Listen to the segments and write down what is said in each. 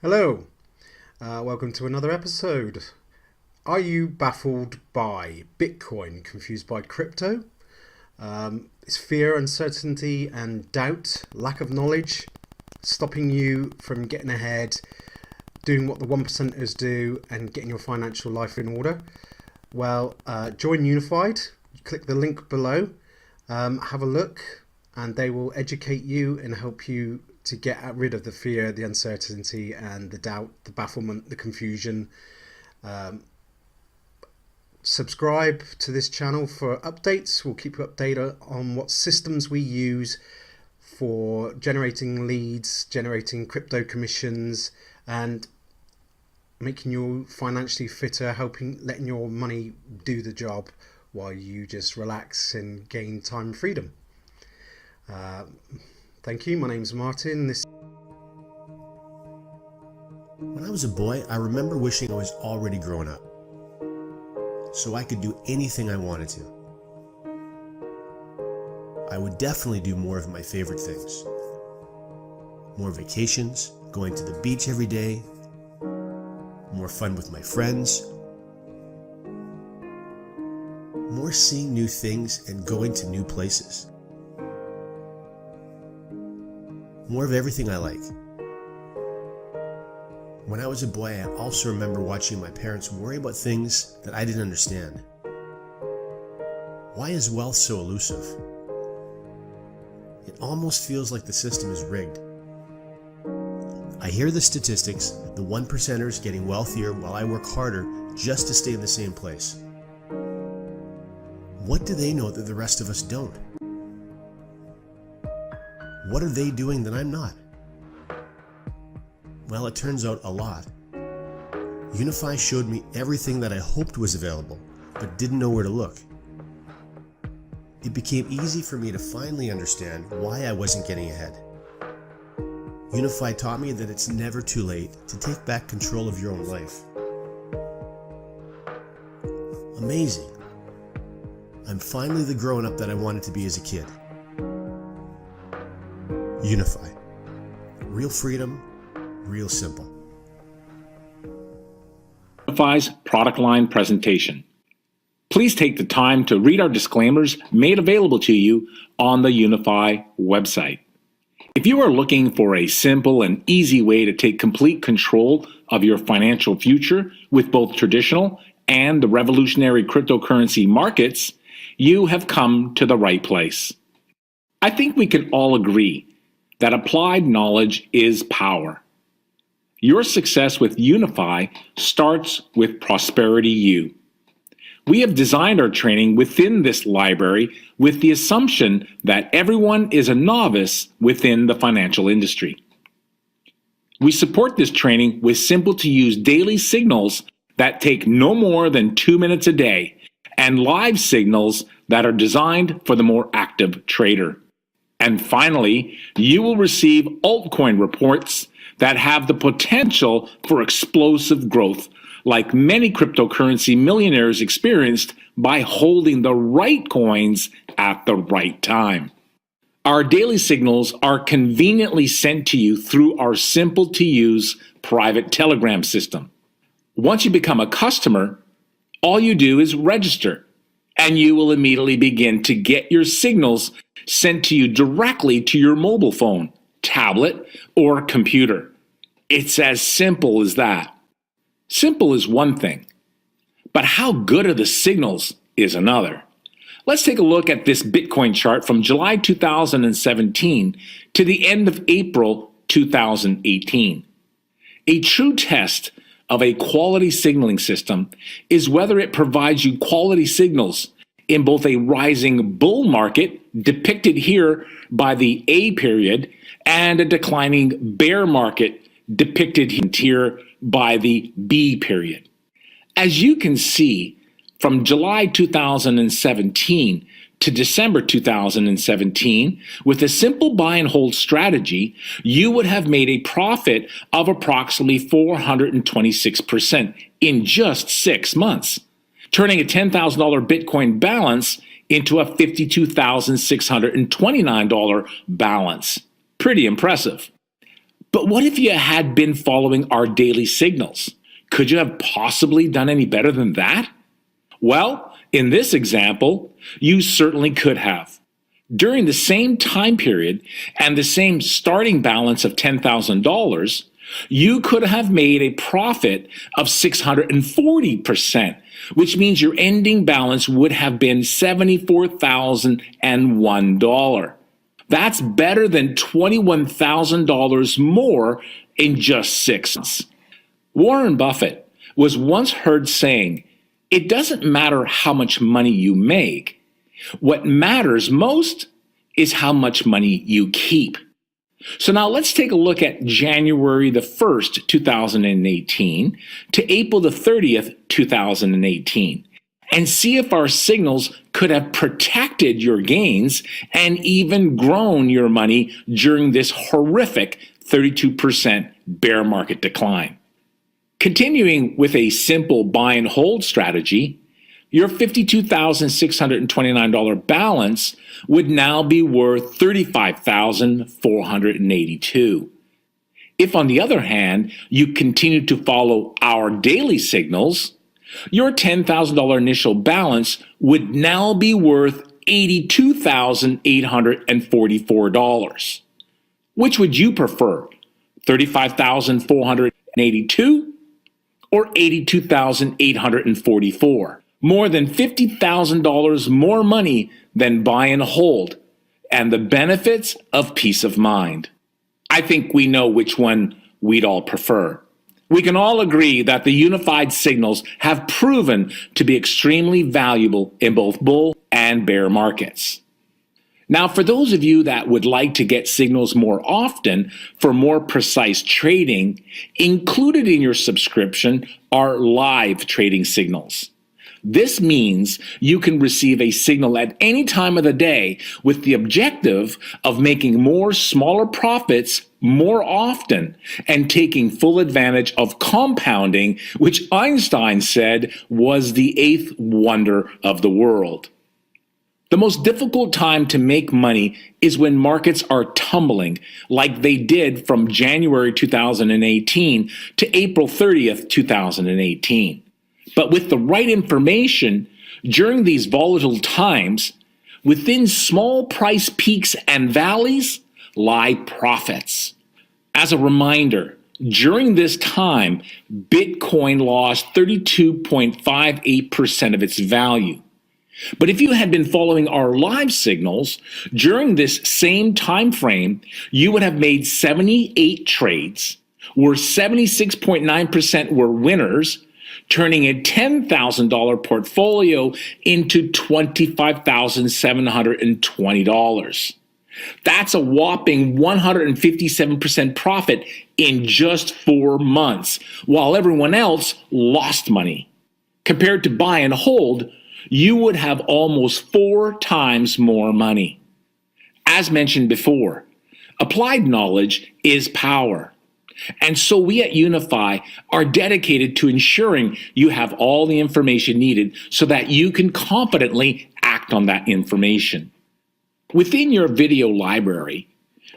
Hello, welcome to another episode. Are you baffled by Bitcoin, confused by crypto? Is fear, uncertainty, and doubt, lack of knowledge, stopping you from getting ahead, doing what the 1%ers do, and getting your financial life in order? Well, join Unified. Click the link below, have a look, and they will educate you and help you to get rid of the fear, the uncertainty, and the doubt, the bafflement, the confusion. Subscribe to this channel for updates. We'll keep you updated on what systems we use for generating leads, generating crypto commissions, and making you financially fitter, letting your money do the job while you just relax and gain time and freedom. Thank you. My name's Martin. When I was a boy, I remember wishing I was already grown up, so I could do anything I wanted to. I would definitely do more of my favorite things. More vacations, going to the beach every day, more fun with my friends, more seeing new things and going to new places. More of everything I like. When I was a boy, I also remember watching my parents worry about things that I didn't understand. Why is wealth so elusive? It almost feels like the system is rigged. I hear the statistics, the 1%ers getting wealthier while I work harder just to stay in the same place. What do they know that the rest of us don't? What are they doing that I'm not? Well, it turns out a lot. Unifii showed me everything that I hoped was available, but didn't know where to look. It became easy for me to finally understand why I wasn't getting ahead. Unifii taught me that it's never too late to take back control of your own life. Amazing. I'm finally the grown-up that I wanted to be as a kid. Unifii. Real freedom, real simple. Unifii's product line presentation. Please take the time to read our disclaimers made available to you on the Unifii website. If you are looking for a simple and easy way to take complete control of your financial future with both traditional and the revolutionary cryptocurrency markets, you have come to the right place. I think we can all agree that applied knowledge is power. Your success with Unifii starts with Prosperity U. We have designed our training within this library with the assumption that everyone is a novice within the financial industry. We support this training with simple-to-use daily signals that take no more than 2 minutes a day and live signals that are designed for the more active trader. And finally, you will receive altcoin reports that have the potential for explosive growth, like many cryptocurrency millionaires experienced by holding the right coins at the right time. Our daily signals are conveniently sent to you through our simple-to-use private Telegram system. Once you become a customer, all you do is register, and you will immediately begin to get your signals sent to you directly to your mobile phone, tablet, or computer. It's as simple as that. Simple is one thing, but how good are the signals is another. Let's take a look at this Bitcoin chart from July 2017 to the end of April 2018. A true test of a quality signaling system is whether it provides you quality signals in both a rising bull market, depicted here by the A period, and a declining bear market, depicted here by the B period. As you can see, from July 2017 to December 2017, with a simple buy and hold strategy, you would have made a profit of approximately 426% in just 6 months, turning a $10,000 Bitcoin balance into a $52,629 balance. Pretty impressive. But what if you had been following our daily signals? Could you have possibly done any better than that? Well, in this example, you certainly could have. During the same time period and the same starting balance of $10,000, you could have made a profit of 640%, which means your ending balance would have been $74,001. That's better than $21,000 more in just 6 months. Warren Buffett was once heard saying, "It doesn't matter how much money you make. What matters most is how much money you keep." So now let's take a look at January the 1st, 2018 to April the 30th, 2018, and see if our signals could have protected your gains and even grown your money during this horrific 32% bear market decline. Continuing with a simple buy and hold strategy, your $52,629 balance would now be worth $35,482. If, on the other hand, you continue to follow our daily signals, your $10,000 initial balance would now be worth $82,844. Which would you prefer, $35,482 or $82,844? More than $50,000 more money than buy and hold, and the benefits of peace of mind. I think we know which one we'd all prefer. We can all agree that the unified signals have proven to be extremely valuable in both bull and bear markets. Now, for those of you that would like to get signals more often for more precise trading, included in your subscription are live trading signals. This means you can receive a signal at any time of the day with the objective of making more smaller profits more often and taking full advantage of compounding, which Einstein said was the eighth wonder of the world. The most difficult time to make money is when markets are tumbling, like they did from January 2018 to April 30th, 2018. But with the right information, during these volatile times, within small price peaks and valleys lie profits. As a reminder, during this time, Bitcoin lost 32.58% of its value. But if you had been following our live signals, during this same time frame, you would have made 78 trades, where 76.9% were winners, turning a $10,000 portfolio into $25,720. That's a whopping 157% profit in just 4 months, while everyone else lost money. Compared to buy and hold, you would have almost 4 times more money. As mentioned before, applied knowledge is power. And so we at Unifii are dedicated to ensuring you have all the information needed so that you can confidently act on that information. Within your video library,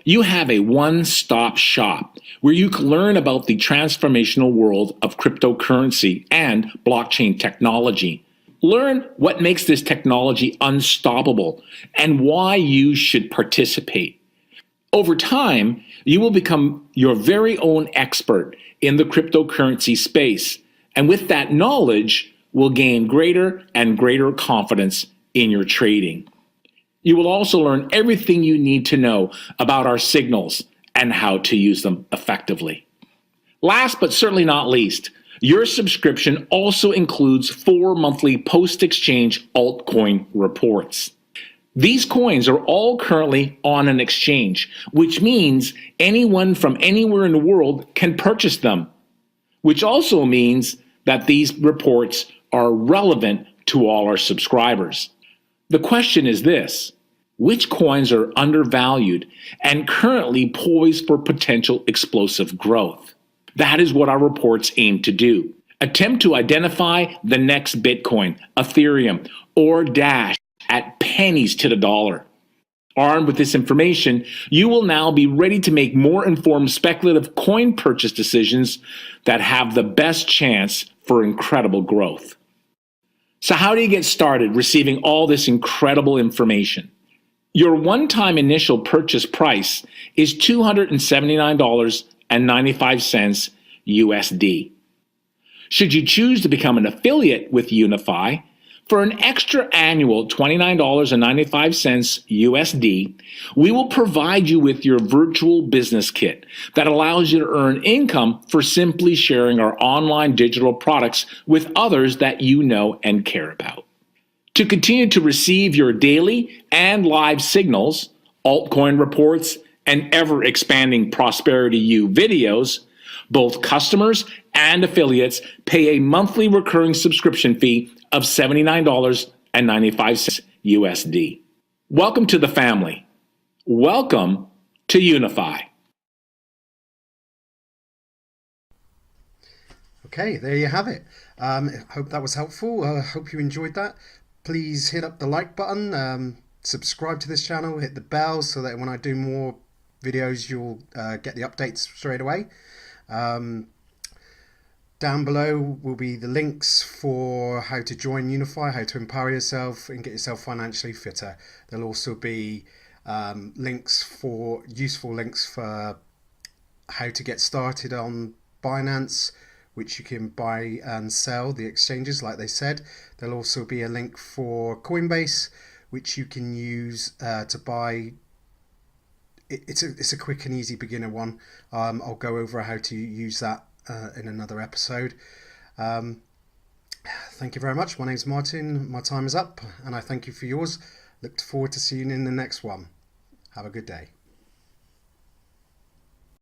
you have a one-stop shop where you can learn about the transformational world of cryptocurrency and blockchain technology. Learn what makes this technology unstoppable and why you should participate. Over time, you will become your very own expert in the cryptocurrency space, and with that knowledge, will gain greater and greater confidence in your trading. You will also learn everything you need to know about our signals and how to use them effectively. Last but certainly not least, your subscription also includes 4 monthly post-exchange altcoin reports. These coins are all currently on an exchange, which means anyone from anywhere in the world can purchase them, which also means that these reports are relevant to all our subscribers. The question is this: which coins are undervalued and currently poised for potential explosive growth? That is what our reports aim to do. Attempt to identify the next Bitcoin, Ethereum, or Dash at pennies to the dollar. Armed with this information, you will now be ready to make more informed speculative coin purchase decisions that have the best chance for incredible growth. So how do you get started receiving all this incredible information? Your one-time initial purchase price is $279.95 USD. Should you choose to become an affiliate with Unifii, for an extra annual $29.95 USD, we will provide you with your virtual business kit that allows you to earn income for simply sharing our online digital products with others that you know and care about. To continue to receive your daily and live signals, altcoin reports, and ever-expanding Prosperity U videos, both customers and affiliates pay a monthly recurring subscription fee of $79.95 USD. Welcome to the family. Welcome to Unifii. Okay, there you have it. Hope that was helpful. I hope you enjoyed that. Please hit up the like button, subscribe to this channel, hit the bell so that when I do more videos you'll get the updates straight away. Down below will be the links for how to join Unifii, how to empower yourself and get yourself financially fitter. There'll also be useful links for how to get started on Binance, which you can buy and sell the exchanges like they said. There'll also be a link for Coinbase, which you can use to buy. It's a quick and easy beginner one. I'll go over how to use that in another episode. Thank you very much. My name's Martin. My time is up and I thank you for yours. Look forward to seeing you in the next one. Have a good day.